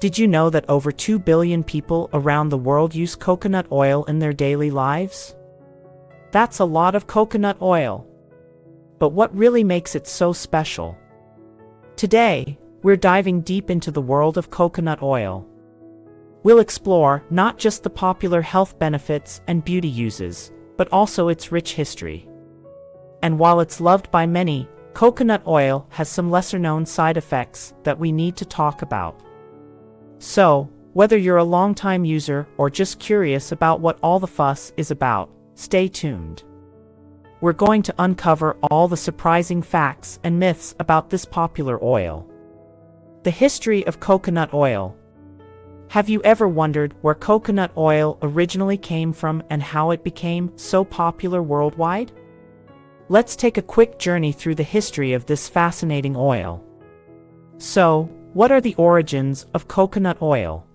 Did you know that over 2 billion people around the world use coconut oil in their daily lives? That's a lot of coconut oil. But what really makes it so special? Today, we're diving deep into the world of coconut oil. We'll explore not just the popular health benefits and beauty uses, but also its rich history. And while it's loved by many, coconut oil has some lesser-known side effects that we need to talk about. So, whether you're a longtime user or just curious about what all the fuss is about, stay tuned. We're going to uncover all the surprising facts and myths about this popular oil. The history of coconut oil. Have you ever wondered where coconut oil originally came from and how it became so popular worldwide? Let's take a quick journey through the history of this fascinating oil. So, what are the origins of coconut oil?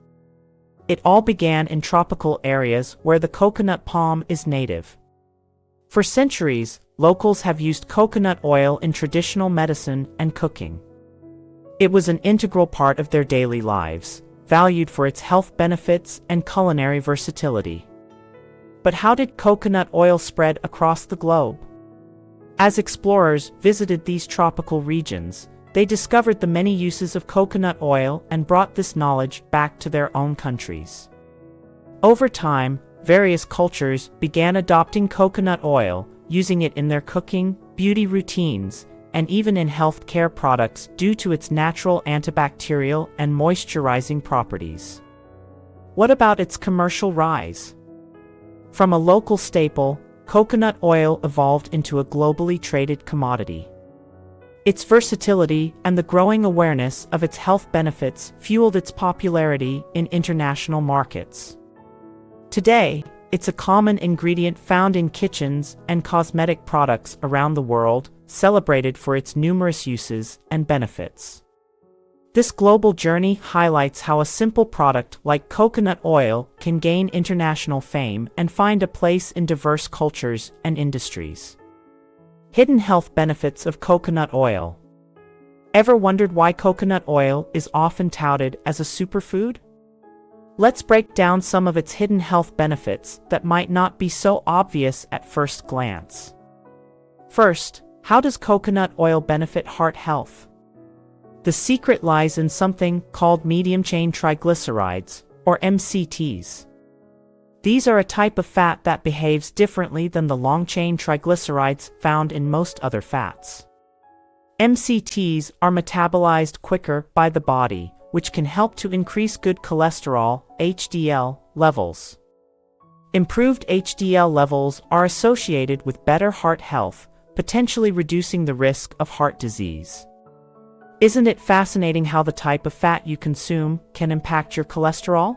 It all began in tropical areas where the coconut palm is native. For centuries, locals have used coconut oil in traditional medicine and cooking. It was an integral part of their daily lives, valued for its health benefits and culinary versatility. But how did coconut oil spread across the globe? As explorers visited these tropical regions, they discovered the many uses of coconut oil and brought this knowledge back to their own countries. Over time, various cultures began adopting coconut oil, using it in their cooking, beauty routines, and even in healthcare products due to its natural antibacterial and moisturizing properties. What about its commercial rise? From a local staple, coconut oil evolved into a globally traded commodity. Its versatility and the growing awareness of its health benefits fueled its popularity in international markets. Today, it's a common ingredient found in kitchens and cosmetic products around the world, celebrated for its numerous uses and benefits. This global journey highlights how a simple product like coconut oil can gain international fame and find a place in diverse cultures and industries. Hidden health benefits of coconut oil. Ever wondered why coconut oil is often touted as a superfood? Let's break down some of its hidden health benefits that might not be so obvious at first glance. First, how does coconut oil benefit heart health? The secret lies in something called medium-chain triglycerides, or MCTs. These are a type of fat that behaves differently than the long-chain triglycerides found in most other fats. MCTs are metabolized quicker by the body, which can help to increase good cholesterol, HDL, levels. Improved HDL levels are associated with better heart health, potentially reducing the risk of heart disease. Isn't it fascinating how the type of fat you consume can impact your cholesterol?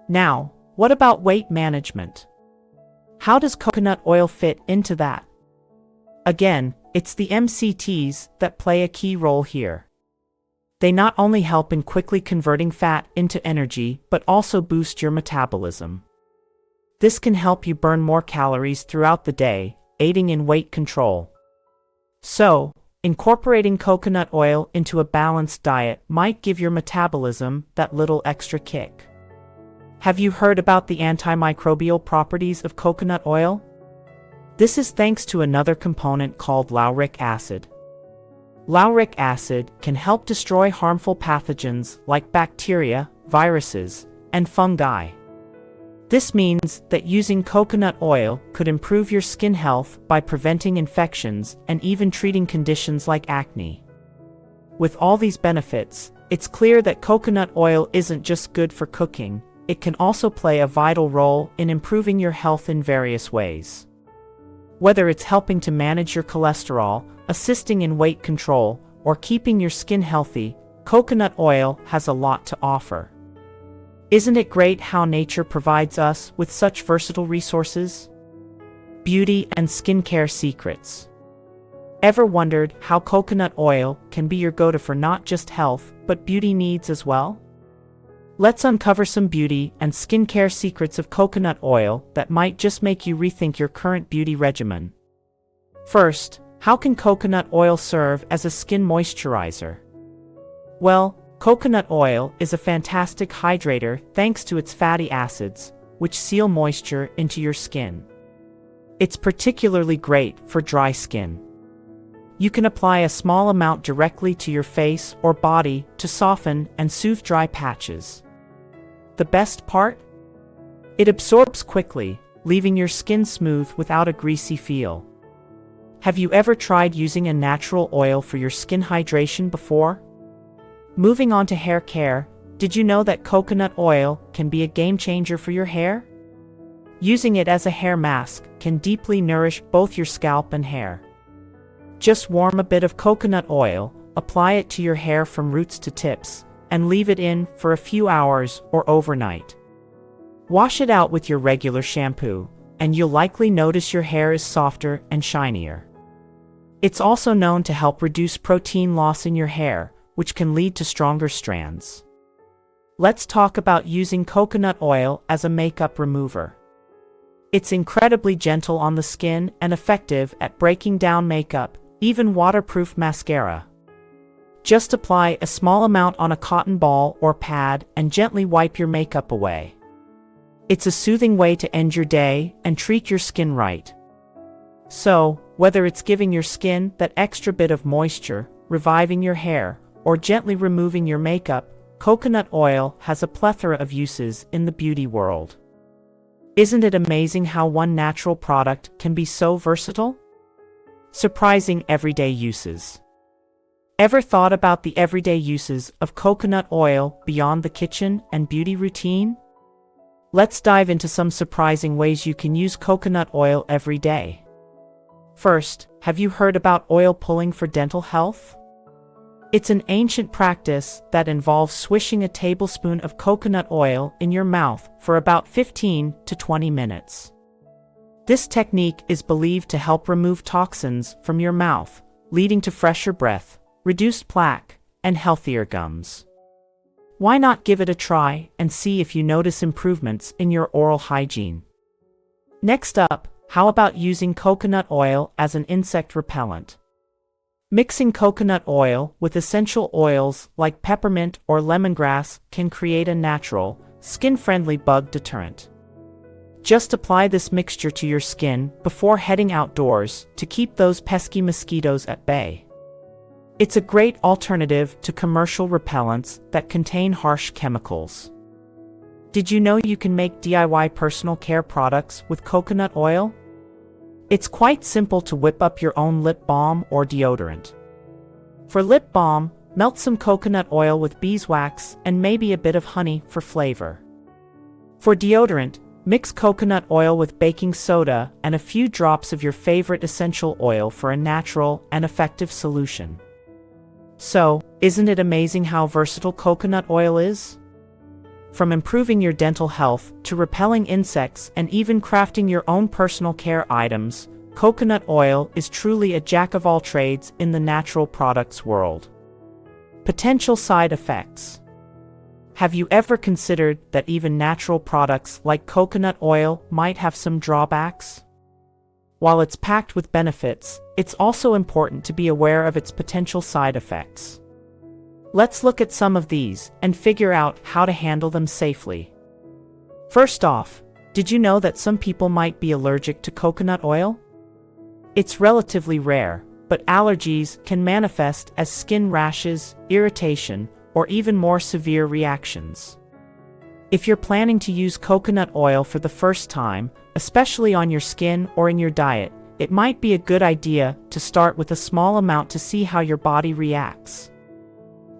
Now, what about weight management? How does coconut oil fit into that? Again, it's the MCTs that play a key role here. They not only help in quickly converting fat into energy, but also boost your metabolism. This can help you burn more calories throughout the day, aiding in weight control. So, incorporating coconut oil into a balanced diet might give your metabolism that little extra kick. Have you heard about the antimicrobial properties of coconut oil? This is thanks to another component called lauric acid. Lauric acid can help destroy harmful pathogens like bacteria, viruses, and fungi. This means that using coconut oil could improve your skin health by preventing infections and even treating conditions like acne. With all these benefits, it's clear that coconut oil isn't just good for cooking, it can also play a vital role in improving your health in various ways. Whether it's helping to manage your cholesterol, assisting in weight control, or keeping your skin healthy, coconut oil has a lot to offer. Isn't it great how nature provides us with such versatile resources? Beauty and skincare secrets. Ever wondered how coconut oil can be your go-to for not just health, but beauty needs as well? Let's uncover some beauty and skincare secrets of coconut oil that might just make you rethink your current beauty regimen. First, how can coconut oil serve as a skin moisturizer? Well, Coconut oil is a fantastic hydrator thanks to its fatty acids, which seal moisture into your skin. It's particularly great for dry skin. You can apply a small amount directly to your face or body to soften and soothe dry patches. The best part? It absorbs quickly, leaving your skin smooth without a greasy feel. Have you ever tried using a natural oil for your skin hydration before? Moving on to hair care, did you know that coconut oil can be a game changer for your hair? Using it as a hair mask can deeply nourish both your scalp and hair. Just warm a bit of coconut oil, apply it to your hair from roots to tips, and leave it in for a few hours or overnight. Wash it out with your regular shampoo, and you'll likely notice your hair is softer and shinier. It's also known to help reduce protein loss in your hair, which can lead to stronger strands. Let's talk about using coconut oil as a makeup remover. It's incredibly gentle on the skin and effective at breaking down makeup, even waterproof mascara. Just apply a small amount on a cotton ball or pad and gently wipe your makeup away. It's a soothing way to end your day and treat your skin right. So, whether it's giving your skin that extra bit of moisture, reviving your hair, or gently removing your makeup, coconut oil has a plethora of uses in the beauty world. Isn't it amazing how one natural product can be so versatile? Surprising everyday uses. Ever thought about the everyday uses of coconut oil beyond the kitchen and beauty routine? Let's dive into some surprising ways you can use coconut oil every day. First, have you heard about oil pulling for dental health? It's an ancient practice that involves swishing a tablespoon of coconut oil in your mouth for about 15 to 20 minutes. This technique is believed to help remove toxins from your mouth, leading to fresher breath, reduced plaque, and healthier gums. Why not give it a try and see if you notice improvements in your oral hygiene? Next up, how about using coconut oil as an insect repellent? Mixing coconut oil with essential oils like peppermint or lemongrass can create a natural, skin-friendly bug deterrent. Just apply this mixture to your skin before heading outdoors to keep those pesky mosquitoes at bay. It's a great alternative to commercial repellents that contain harsh chemicals. Did you know you can make DIY personal care products with coconut oil? It's quite simple to whip up your own lip balm or deodorant. For lip balm, melt some coconut oil with beeswax and maybe a bit of honey for flavor. For deodorant, mix coconut oil with baking soda and a few drops of your favorite essential oil for a natural and effective solution. So, isn't it amazing how versatile coconut oil is? From improving your dental health to repelling insects and even crafting your own personal care items, coconut oil is truly a jack of all trades in the natural products world. Potential side effects. Have you ever considered that even natural products like coconut oil might have some drawbacks? While it's packed with benefits, it's also important to be aware of its potential side effects. Let's look at some of these and figure out how to handle them safely. First off, did you know that some people might be allergic to coconut oil? It's relatively rare, but allergies can manifest as skin rashes, irritation, or even more severe reactions. If you're planning to use coconut oil for the first time, especially on your skin or in your diet, it might be a good idea to start with a small amount to see how your body reacts.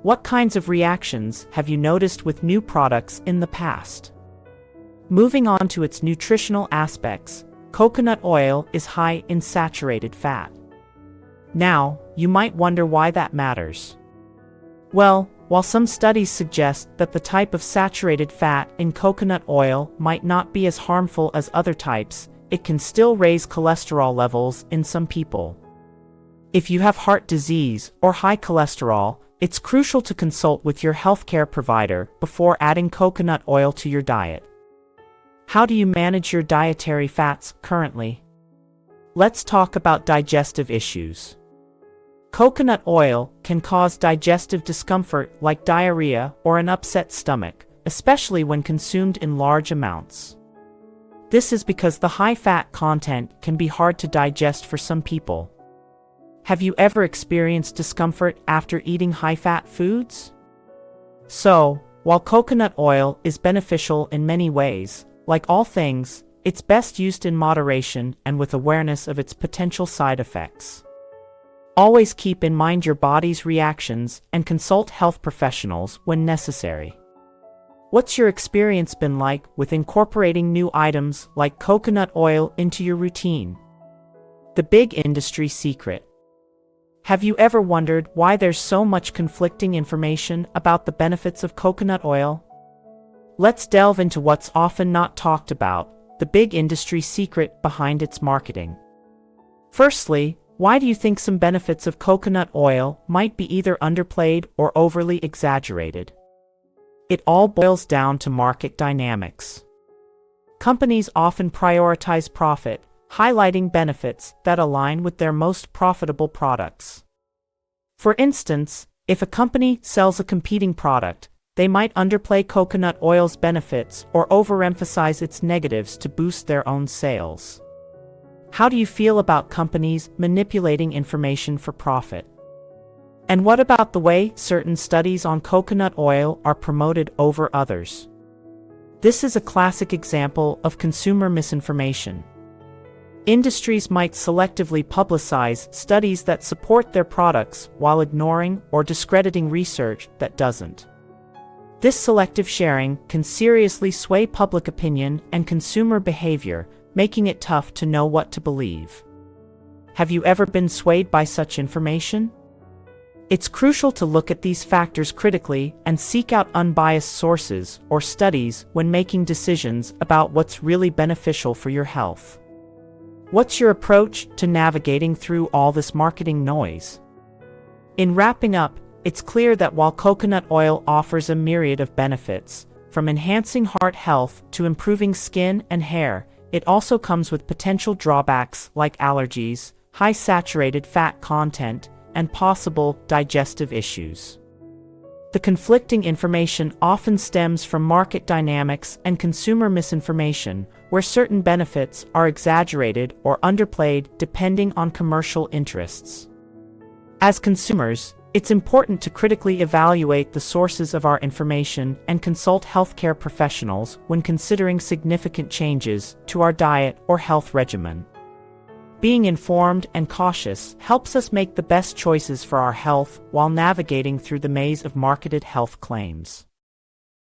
What kinds of reactions have you noticed with new products in the past? Moving on to its nutritional aspects, coconut oil is high in saturated fat. Now, you might wonder why that matters. Well, while some studies suggest that the type of saturated fat in coconut oil might not be as harmful as other types, it can still raise cholesterol levels in some people. If you have heart disease or high cholesterol, it's crucial to consult with your healthcare provider before adding coconut oil to your diet. How do you manage your dietary fats currently? Let's talk about digestive issues. Coconut oil can cause digestive discomfort like diarrhea or an upset stomach, especially when consumed in large amounts. This is because the high fat content can be hard to digest for some people. Have you ever experienced discomfort after eating high-fat foods? So, while coconut oil is beneficial in many ways, like all things, it's best used in moderation and with awareness of its potential side effects. Always keep in mind your body's reactions and consult health professionals when necessary. What's your experience been like with incorporating new items like coconut oil into your routine? The big industry secret. Have you ever wondered why there's so much conflicting information about the benefits of coconut oil? Let's delve into what's often not talked about, the big industry secret behind its marketing. Firstly, why do you think some benefits of coconut oil might be either underplayed or overly exaggerated? It all boils down to market dynamics. Companies often prioritize profit, highlighting benefits that align with their most profitable products. For instance, if a company sells a competing product, they might underplay coconut oil's benefits or overemphasize its negatives to boost their own sales. How do you feel about companies manipulating information for profit? And what about the way certain studies on coconut oil are promoted over others? This is a classic example of consumer misinformation. Industries might selectively publicize studies that support their products while ignoring or discrediting research that doesn't. This selective sharing can seriously sway public opinion and consumer behavior, making it tough to know what to believe. Have you ever been swayed by such information? It's crucial to look at these factors critically and seek out unbiased sources or studies when making decisions about what's really beneficial for your health. What's your approach to navigating through all this marketing noise? In wrapping up, it's clear that while coconut oil offers a myriad of benefits, from enhancing heart health to improving skin and hair, it also comes with potential drawbacks like allergies, high saturated fat content, and possible digestive issues. The conflicting information often stems from market dynamics and consumer misinformation, where certain benefits are exaggerated or underplayed depending on commercial interests. As consumers, it's important to critically evaluate the sources of our information and consult healthcare professionals when considering significant changes to our diet or health regimen. Being informed and cautious helps us make the best choices for our health while navigating through the maze of marketed health claims.